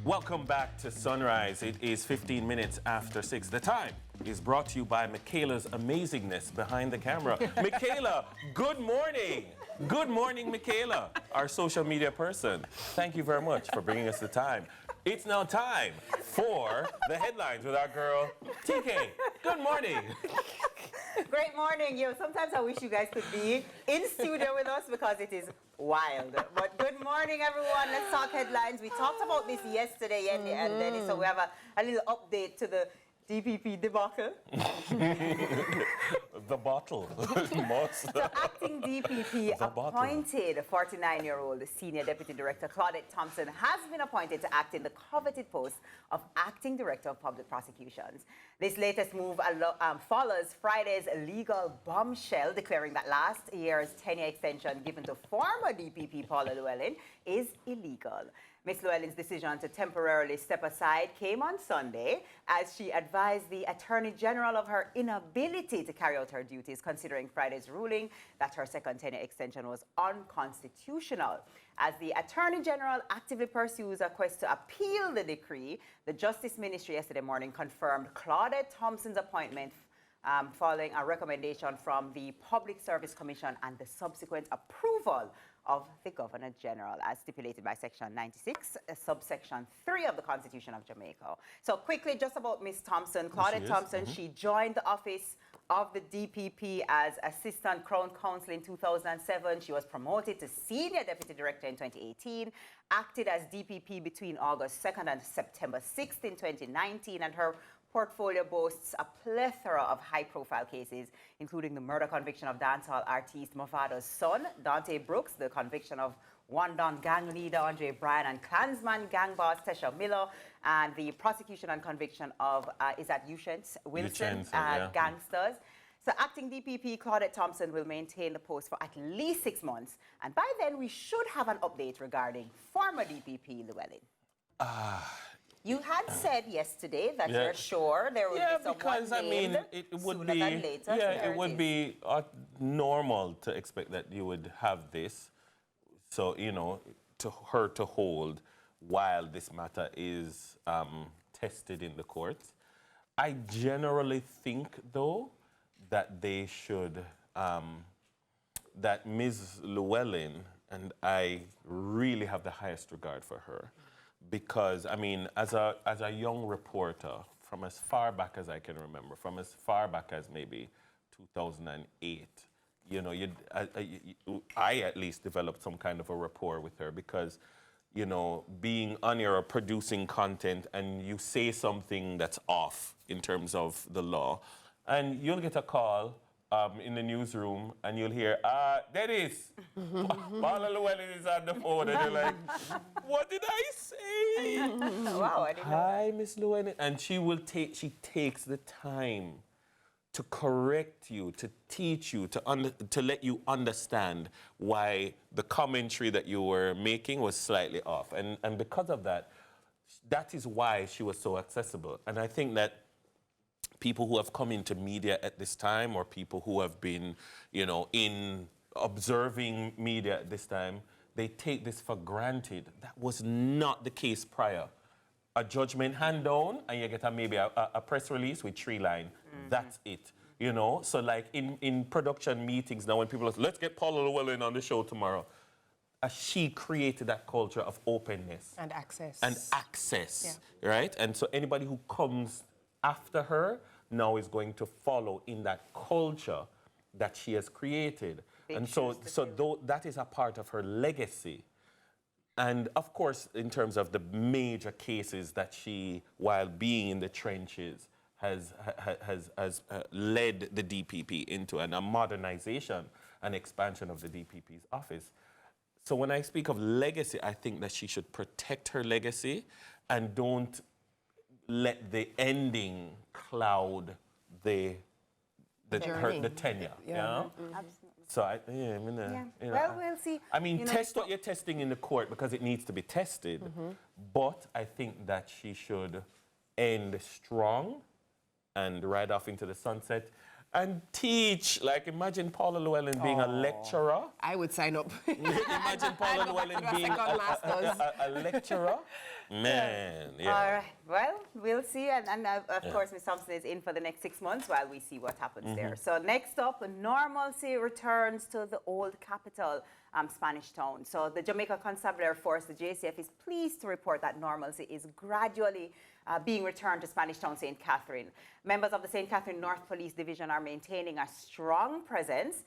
Welcome back to Sunrise. It is 15 minutes after 6. The time is brought to you by Michaela's amazingness behind the camera. Michaela, good morning. Good morning, Michaela, our social media person. Thank you very much for bringing us the time. It's now time for the headlines with our girl, TK. Good morning. Great morning. Sometimes I wish you guys could be in studio with us because it is wild. But good morning, everyone. Let's talk headlines. We talked about this yesterday, and then so we have a little update to the DPP debacle. The bottle. So acting DPP appointed 49-year-old Senior Deputy Director Claudette Thompson has been appointed to act in the coveted post of Acting Director of Public Prosecutions. This latest move follows Friday's legal bombshell declaring that last year's tenure extension given to former DPP Paula Llewellyn is illegal. Ms. Llewellyn's decision to temporarily step aside came on Sunday as she advised the Attorney General of her inability to carry out her duties, considering Friday's ruling that her second tenure extension was unconstitutional. As the Attorney General actively pursues a quest to appeal the decree, the Justice Ministry yesterday morning confirmed Claudette Thompson's appointment following a recommendation from the Public Service Commission and the subsequent approval of the Governor General, as stipulated by Section 96, subsection 3 of the Constitution of Jamaica. So quickly, just about Ms. Thompson, Claudette Thompson, she joined the office of the DPP as Assistant Crown Counsel in 2007. She was promoted to Senior Deputy Director in 2018, acted as DPP between August 2nd and September 6th in 2019, and her portfolio boasts a plethora of high-profile cases, including the murder conviction of dancehall artiste Movado's son, Dante Brooks, the conviction of one Don gang leader, Andre Bryan, and Klansman gang boss, Tesha Miller, and the prosecution and conviction of, is that Ushens Wilson, gangsters. So acting DPP Claudette Thompson will maintain the post for at least 6 months, and by then we should have an update regarding former DPP Llewellyn. You had said yesterday that you're sure there would be someone because I mean, it would be later, it would be normal to expect that you would have this. So to her to hold while this matter is tested in the courts. I generally think, though, that they should that Ms. Llewellyn, and I really have the highest regard for her. Because, I mean, as a young reporter, from as far back as I can remember, from as far back as maybe 2008, I at least developed some kind of a rapport with her because, being on your producing content and you say something that's off in terms of the law, and you'll get a call in the newsroom, and you'll hear, there it is. Paula Llewellyn is on the phone, and you're like, what did I say? Wow, I didn't know. Hi, Miss Llewellyn. And she takes the time to correct you, to teach you, to let you understand why the commentary that you were making was slightly off. And because of that, that is why she was so accessible. And I think that people who have come into media at this time, or people who have been, in observing media at this time, they take this for granted. That was not the case prior. A judgment hand down, and you get maybe a press release with 3 lines. That's it. So like in production meetings now, when people are, let's get Paula Llewellyn on the show tomorrow. She created that culture of openness. And access. Right? And so anybody who comes after her now is going to follow in that culture that she has created. And so that is a part of her legacy. And of course, in terms of the major cases that she, while being in the trenches, has led the DPP into, and a modernization and expansion of the DPP's office. So when I speak of legacy, I think that she should protect her legacy and don't let the ending cloud the tenure. Absolutely. So Well, we'll see. I mean, test what you're testing in the court because it needs to be tested. But I think that she should end strong and ride off into the sunset. and teach. Like, imagine Paula Llewellyn being a lecturer. I would sign up. Imagine Paula Llewellyn being a lecturer. Man, yeah. All right. Well, we'll see. And of course, Ms. Thompson is in for the next 6 months while we see what happens there. So next up, normalcy returns to the old capital, Spanish Town. So the Jamaica Constabulary Force, the JCF, is pleased to report that normalcy is gradually being returned to Spanish Town, St. Catherine. Members of the St. Catherine North Police Division are maintaining a strong presence.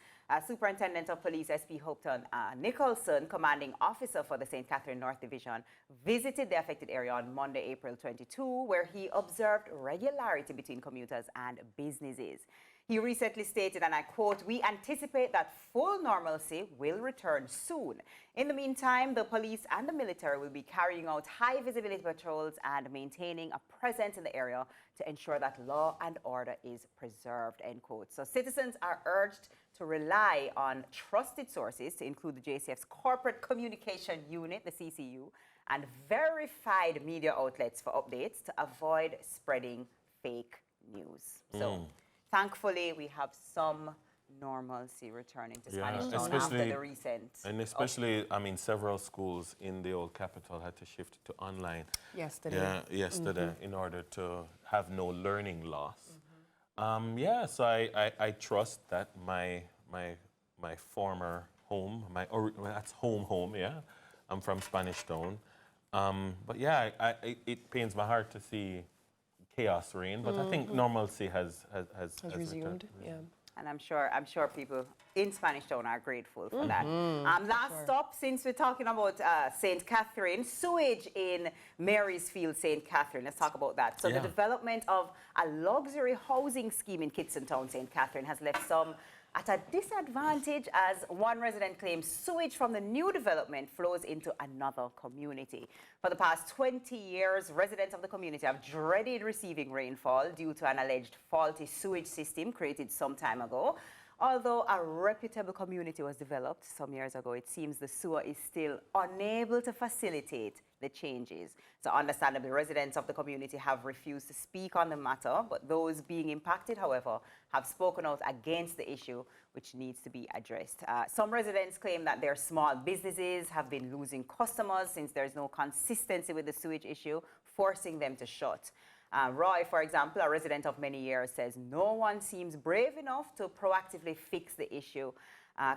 Superintendent of Police SP Hopton Nicholson, commanding officer for the St. Catherine North Division, visited the affected area on Monday, April 22, where he observed regularity between commuters and businesses. He recently stated, and I quote, "We anticipate that full normalcy will return soon. In the meantime, the police and the military will be carrying out high visibility patrols and maintaining a presence in the area to ensure that law and order is preserved," end quote. So citizens are urged to rely on trusted sources, to include the JCF's Corporate Communication Unit, the CCU, and verified media outlets for updates to avoid spreading fake news. So thankfully, we have some normalcy returning to Spanish Town after the recent... And especially, I mean, several schools in the old capital had to shift to online. Yesterday. Yeah, yesterday, in order to have no learning loss. Yeah, so I trust that my former home, that's home, yeah. I'm from Spanish Town. But yeah, it pains my heart to see chaos reign, but I think normalcy has resumed. Yeah. And I'm sure people in Spanish Town are grateful for that. Last stop, since we're talking about St. Catherine, sewage in Marysfield, St. Catherine. Let's talk about that. So the development of a luxury housing scheme in Kitson Town, St. Catherine, has left some at a disadvantage, as one resident claims sewage from the new development flows into another community. For the past 20 years, residents of the community have dreaded receiving rainfall due to an alleged faulty sewage system created some time ago. Although a reputable community was developed some years ago, it seems the sewer is still unable to facilitate the changes. So understandably, residents of the community have refused to speak on the matter, but those being impacted, however, have spoken out against the issue, which needs to be addressed. Some residents claim that their small businesses have been losing customers since there's no consistency with the sewage issue, forcing them to shut. Roy, for example, a resident of many years, says no one seems brave enough to proactively fix the issue.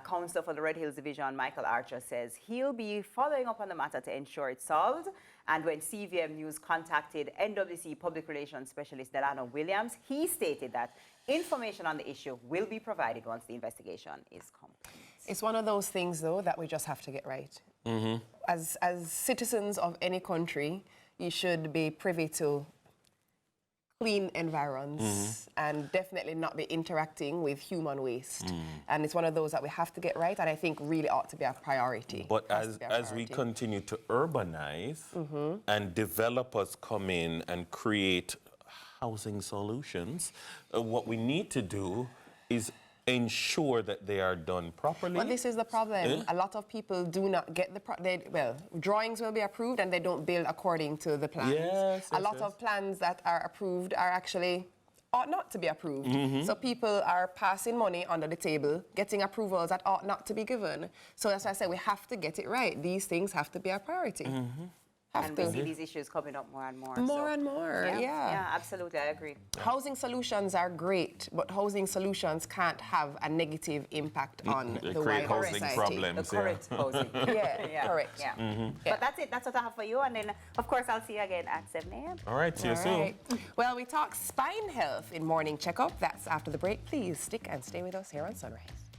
Councillor for the Red Hills Division, Michael Archer, says he'll be following up on the matter to ensure it's solved. And when CVM News contacted NWC Public Relations Specialist Delano Williams, he stated that information on the issue will be provided once the investigation is complete. It's one of those things, though, that we just have to get right. As citizens of any country, you should be privy to clean environs and definitely not be interacting with human waste. And it's one of those that we have to get right, and I think really ought to be a priority. But as we continue to urbanize and developers come in and create housing solutions, what we need to do is ensure that they are done properly. Well, this is the problem. A lot of people do not get the drawings will be approved and they don't build according to the plans. A lot of plans that are approved are actually ought not to be approved. So people are passing money under the table, getting approvals that ought not to be given. So as I said, we have to get it right. These things have to be a priority. And we see these issues coming up more and more. More and more, Yeah, absolutely, I agree. Housing solutions are great, but housing solutions can't have a negative impact on the wider housing society. problems. The correct housing. Correct. But that's it. That's what I have for you. And then, of course, I'll see you again at 7 a.m. All right, see you soon. Well, we talk spine health in Morning Checkup. That's after the break. Please stick and stay with us here on Sunrise.